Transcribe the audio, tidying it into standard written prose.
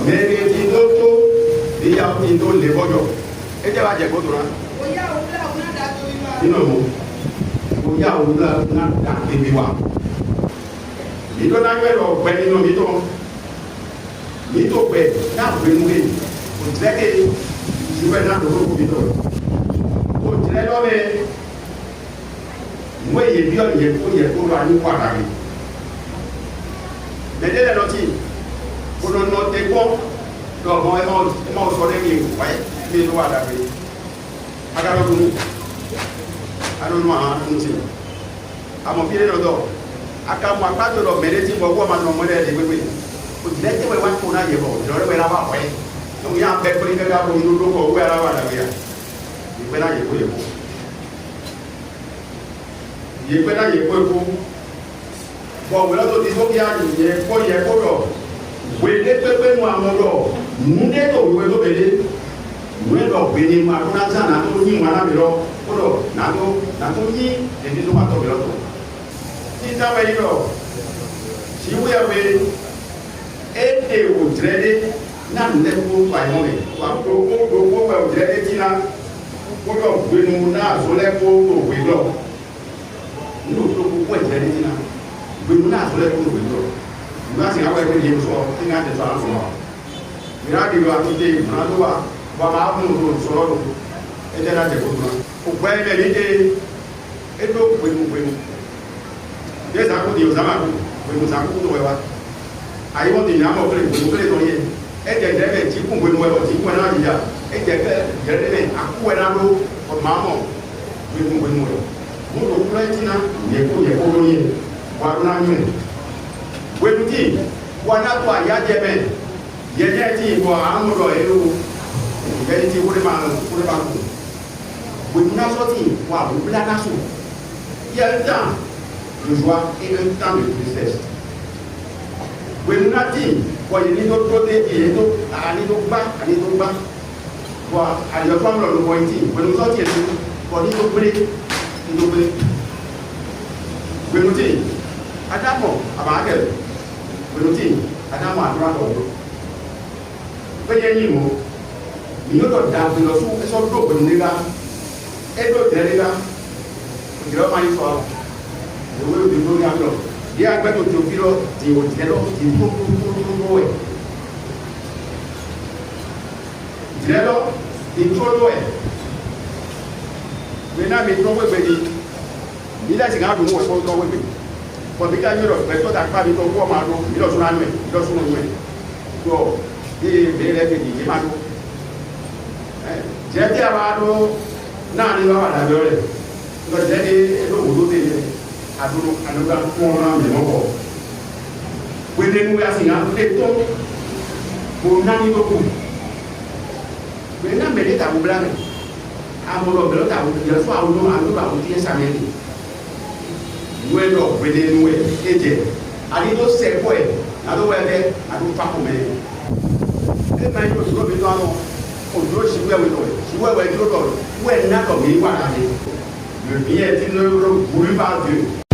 mẹ́rin tí tó tó ìyàwó tí tó lè bọ́jọ́ ẹ jẹ́ bá jẹ́ kó tó rà. Oya òwúlà òwúlà dà tó yín wá. Nínú mu òyà òwúlà òwúlà dà tèmi wá. Ìjọba gbẹ́dọ̀ ọ̀pẹ nínú mi tó pẹ̀ náà pé mú èyí kò jẹ́ ké ìṣúwẹ́ náà tó kó mi tó kò jẹ́ lọ́bẹ̀ mú èyí bí ọ̀yẹ́ kó yẹ kó wà ní wàrà rẹ̀. Mẹ́tẹ́lẹ̀ lọ́tì kó lọ́nà tẹ gbọ́ lọ́mọ ẹ máa sọ lẹ́yìn ìwáyé ní ìlú wàrà rẹ̀. Agadọ́dún adọ́dún àwọn àtúntì àmọ̀ fi lé lọ́dọ̀ akamu akpatɔ dɔ mɛ de ti bɔ kó ma nɔ mɔ de ɛdi gbégbé o ti lɛ tɛ wɛ wa kó na yɛ bɔ lɔri wɛ la ba wɛ donc y'a bɛɛ kpɛli kɛ k'a bɔ ɲinú ló kɔ wɛ la ba la wɛ ìgbɛ na yɛ kó yɛ kó ìgbɛ na yɛ kó yɛ kó bɔn wɛlɛ tó ti tó kí a yɛ kó dɔ wɛlé pépé nu amɔ dɔ nude tó wɛ tó bɛ lé nude dɔ gbé ni mu akó na zan na tó nyi mu ana mi lɔ kó dɔ na tó nyi ɛdi tó ma tɔ mi lɔ tó. Ìjọba yìí lọ, ṣìwúyà pé èdè òjìrẹ́dẹ́ náà nílẹ̀ kó pàyàn rẹ̀ wà gbogbo pẹ̀ òjìrẹ́dẹ́ tí náà kó lọ gbénu náà sólẹ́ kó òwe lọ. Nínú tó gbogbo òjìrẹ́dẹ́ tí náà gbénu náà sólẹ́ kó òwe lọ. Ìgbà tí àwọn ẹgbẹ́ yìí sọ kí ní àtẹ̀sọ́ àwọn sọ̀rọ̀. Ìrìnàjò ìlú àtúndé ìmọ̀ràn tó wà máa mú un sọ̀rọ̀ lọ. Ẹ jẹ́ láti ẹ̀kọ́ tó náà. Ògbà ilẹ̀ yìí dé ètò gbénu. Yes, I put you Zamaku, when you Zaku to Wewa. I want the Yama play, you play on it. And the devil, Chiku, when we were Chiku and Adia, and the devil, Akuanabo, or Mamma, when we were. Who play Tina, Yeko, Warnami. When you think, one up to a Yajaman, Yajati, or Amuro, Yeti, Uriman, with Nasoti, while we plan Nasu. Yelta. Joshua et un temps de tristesse. When nothing, for you need to protect you, I need to back, for I your family of the pointing. When you thought you for you to break, when you think, Adamo, Abagel, when you think, Adamo, Adrado. When you know, you know that the so broken nigger, Edo Derriga, your money for. Ìwé òbí lórí àlọ́ bí agbẹ́tò tó fi lọ ti òjẹ́ lọ ti tó ẹ̀ ìjẹ́ lọ ti tó lọ ẹ̀ gbẹ̀nà mi tó wẹ́gbẹ̀ ni nílẹ̀ sì ká dùn wọ́n tó wẹ́gbẹ̀ pọ̀bí ká yọ̀rọ̀ pẹ̀tọ́ tàpá mi tó wọ́ máa lọ ìlọ́sùn lánú ẹ̀ ìlọ́sùn lánú ẹ̀ tó bí bẹ́ẹ̀ lẹ́gbẹ̀ ni ìyẹ́ máa lọ jẹ́ bí a máa lọ náà ní wàhálà lábẹ́ rẹ̀ lọ́jẹ́ ní ẹlòmù ló dé yẹn adúlọ anúgbà fún ọ̀nà mìíràn bọ̀. Wẹ́lẹ́ ní wíwá sí ní àtúndé tó kò náni tó kù. Wẹ́lẹ́ náà mẹ́lẹ́ tàbí bílá rẹ̀. Amọ̀lọ̀ bẹ̀rẹ̀ tàbí yẹn fún àwọn ọmọ àdúgbò àwọn tí yẹn sàmẹ́lì. Wẹ́lẹ́ lọ wẹ́lẹ́ ní wẹ́ ẹ̀jẹ̀. Àdé tó sẹ́kọ̀ ẹ̀ nàdó wẹ́ bẹ́ àdó fàkọ̀ mẹ́. Ẹ máa ń yọ òṣìṣẹ́ òbí tó àwọn òṣìṣẹ́ òṣìṣẹ́ lọ ṣìwẹ́wẹ́ tó lọ wẹ́ nàtọ̀ mi wà láti. Le bien est une boulevard Dieu.